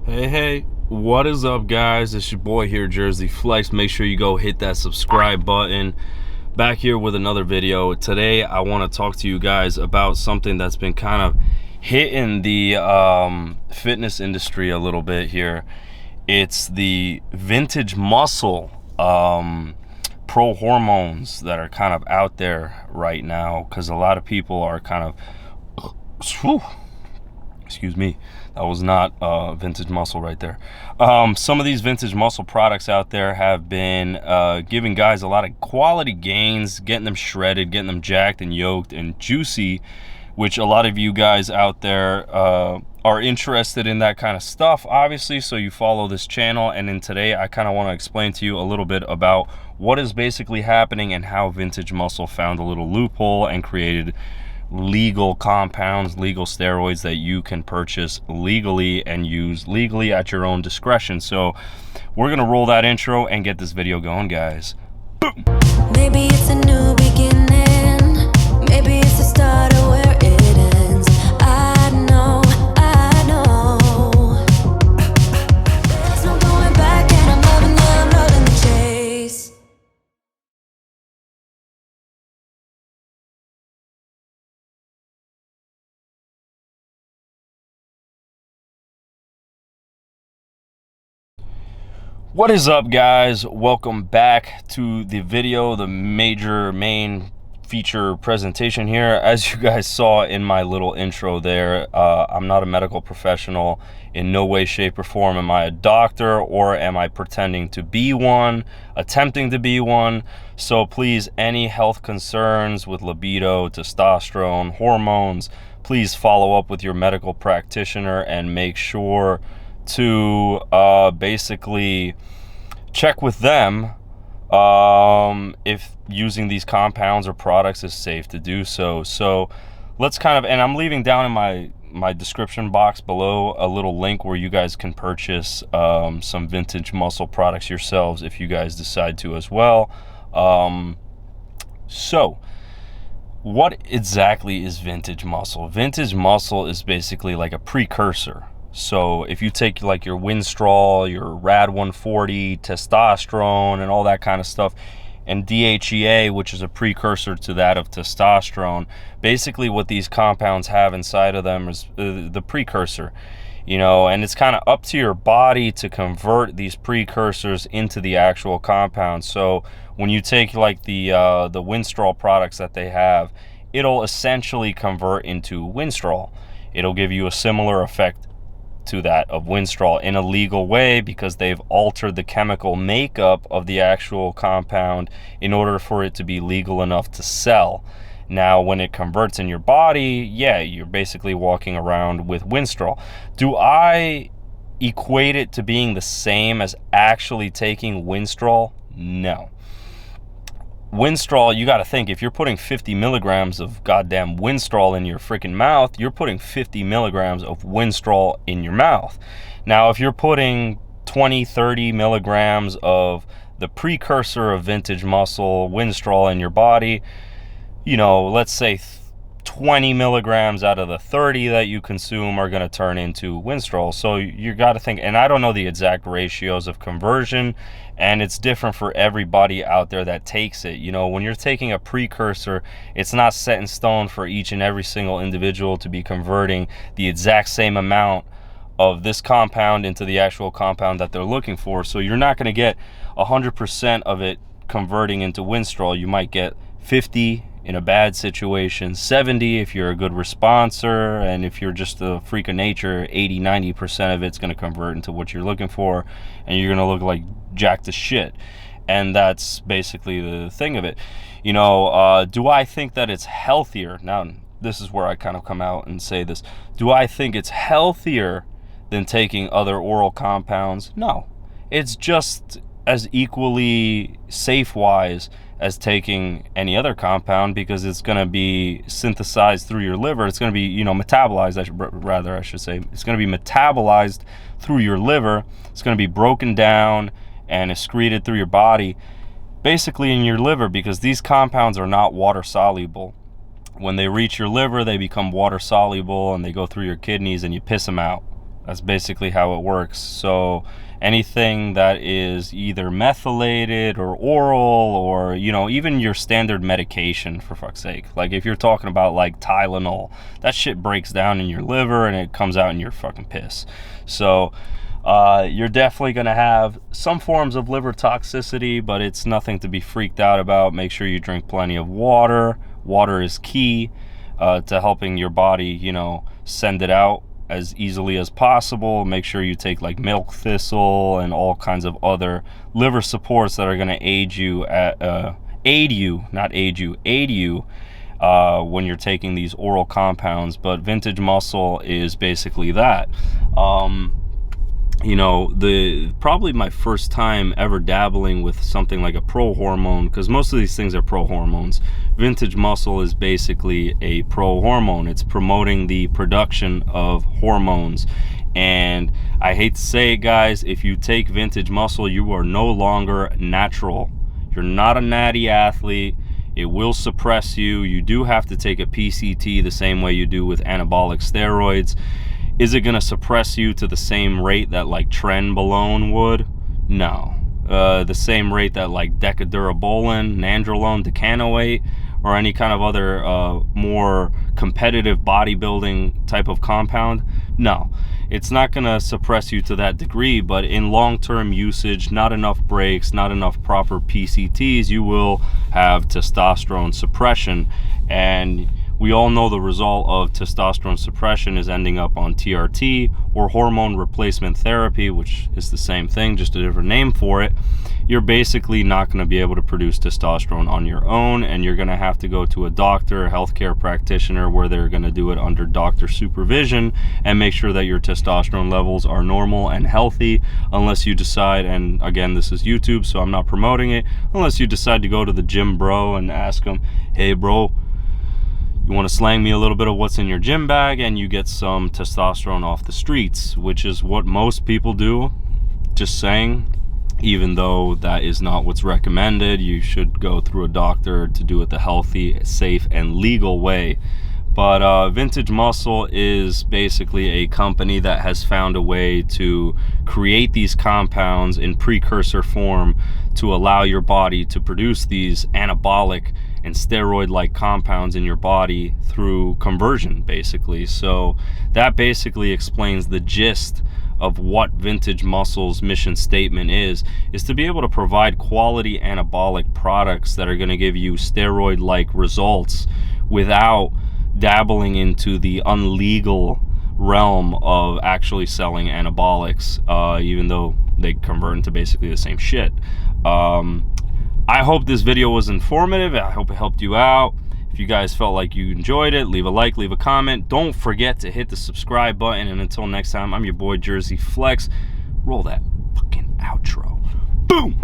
Hey, what is up, guys? It's your boy here, Jersey Flex. Make sure you go hit that subscribe button. Back here with another video. Today, I want to talk to you guys about something that's been kind of hitting the fitness industry a little bit here. It's the vintage muscle pro hormones that are kind of out there right now, because a lot of people are kind of excuse me, that was not vintage muscle right there. Some of these vintage muscle products out there have been giving guys a lot of quality gains, getting them shredded, getting them jacked and yoked and juicy, which a lot of you guys out there are interested in that kind of stuff, obviously, so you follow this channel. And then today I kind of want to explain to you a little bit about what is basically happening and how vintage muscle found a little loophole and created legal compounds, legal steroids that you can purchase legally and use legally at your own discretion. So we're gonna roll that intro and get this video going, guys. Boom. Maybe it's a new beginning, maybe it's the start of where it ends. I know there's no going back, and I'm loving the chase. What is up, guys? Welcome back to the video, the main feature presentation here. As you guys saw in my little intro there, I'm not a medical professional. In no way, shape, or form am I a doctor, or am I pretending to be one, attempting to be one. So please, any health concerns with libido, testosterone, hormones, please follow up with your medical practitioner and make sure to basically check with them if using these compounds or products is safe to do so. So let's kind of, and I'm leaving down in my description box below a little link where you guys can purchase some vintage muscle products yourselves if you guys decide to as well. So what exactly is vintage muscle? Vintage muscle is basically like a precursor. So if you take like your Winstrol, your Rad 140, testosterone, and all that kind of stuff, and DHEA, which is a precursor to that of testosterone, basically what these compounds have inside of them is the precursor, you know, and it's kind of up to your body to convert these precursors into the actual compound. So when you take like the Winstrol products that they have, it'll essentially convert into Winstrol. It'll give you a similar effect to that of Winstrol in a legal way, because they've altered the chemical makeup of the actual compound in order for it to be legal enough to sell. Now, when it converts in your body, yeah, you're basically walking around with Winstrol. Do I equate it to being the same as actually taking Winstrol? No. Winstrol, you got to think, if you're putting 50 milligrams of goddamn Winstrol in your freaking mouth, you're putting 50 milligrams of Winstrol in your mouth. Now, if you're putting 20, 30 milligrams of the precursor of vintage muscle, Winstrol, in your body, you know, let's say 20 milligrams out of the 30 that you consume are going to turn into Winstrol. So you got to think, and I don't know the exact ratios of conversion, and it's different for everybody out there that takes it. You know, when you're taking a precursor, it's not set in stone for each and every single individual to be converting the exact same amount of this compound into the actual compound that they're looking for. So you're not going to get 100% of it converting into Winstrol. You might get 50 in a bad situation, 70 if you're a good responser, and if you're just a freak of nature, 80-90% of it's going to convert into what you're looking for, and you're going to look like jacked as shit. And that's basically the thing of it. You know, do I think that it's healthier? Now, this is where I kind of come out and say this. Do I think it's healthier than taking other oral compounds? No. It's just as equally safe-wise as taking any other compound, because it's going to be synthesized through your liver. It's going to be, you know, metabolized, I should say. It's going to be metabolized through your liver. It's going to be broken down and excreted through your body, basically in your liver, because these compounds are not water soluble. When they reach your liver, they become water soluble and they go through your kidneys and you piss them out. That's basically how it works. So anything that is either methylated or oral, or, you know, even your standard medication, for fuck's sake. Like if you're talking about like Tylenol, that shit breaks down in your liver and it comes out in your fucking piss. So you're definitely going to have some forms of liver toxicity, but it's nothing to be freaked out about. Make sure you drink plenty of water. Water is key to helping your body, you know, send it out as easily as possible. Make sure you take like milk thistle and all kinds of other liver supports that are going to aid you when you're taking these oral compounds. But Vintage Muscle is basically that. You know, probably my first time ever dabbling with something like a pro hormone, because most of these things are pro hormones. Vintage Muscle is basically a pro hormone. It's promoting the production of hormones. And I hate to say it, guys, if you take Vintage Muscle, you are no longer natural. You're not a natty athlete. It will suppress you. You do have to take a PCT the same way you do with anabolic steroids. Is it going to suppress you to the same rate that like Trenbolone would? No. The same rate that like Decadurabolin, Nandrolone, Decanoate, or any kind of other more competitive bodybuilding type of compound? No. It's not going to suppress you to that degree, but in long-term usage, not enough breaks, not enough proper PCTs, you will have testosterone suppression. And we all know the result of testosterone suppression is ending up on TRT or hormone replacement therapy, which is the same thing, just a different name for it. You're basically not going to be able to produce testosterone on your own, and you're going to have to go to a doctor, a healthcare practitioner, where they're going to do it under doctor supervision and make sure that your testosterone levels are normal and healthy, unless you decide, and again, this is YouTube, so I'm not promoting it, unless you decide to go to the gym bro and ask him, hey bro, you want to slang me a little bit of what's in your gym bag, and you get some testosterone off the streets, which is what most people do. Just saying, even though that is not what's recommended, you should go through a doctor to do it the healthy, safe, and legal way. But Vintage Muscle is basically a company that has found a way to create these compounds in precursor form to allow your body to produce these anabolic and steroid-like compounds in your body through conversion, basically. So that basically explains the gist of what Vintage Muscle's mission statement is to be able to provide quality anabolic products that are going to give you steroid-like results without dabbling into the unlegal realm of actually selling anabolics, even though they convert into basically the same shit. I hope this video was informative. I hope it helped you out. If you guys felt like you enjoyed it, leave a like, leave a comment. Don't forget to hit the subscribe button. And until next time, I'm your boy Jersey Flex. Roll that fucking outro. Boom!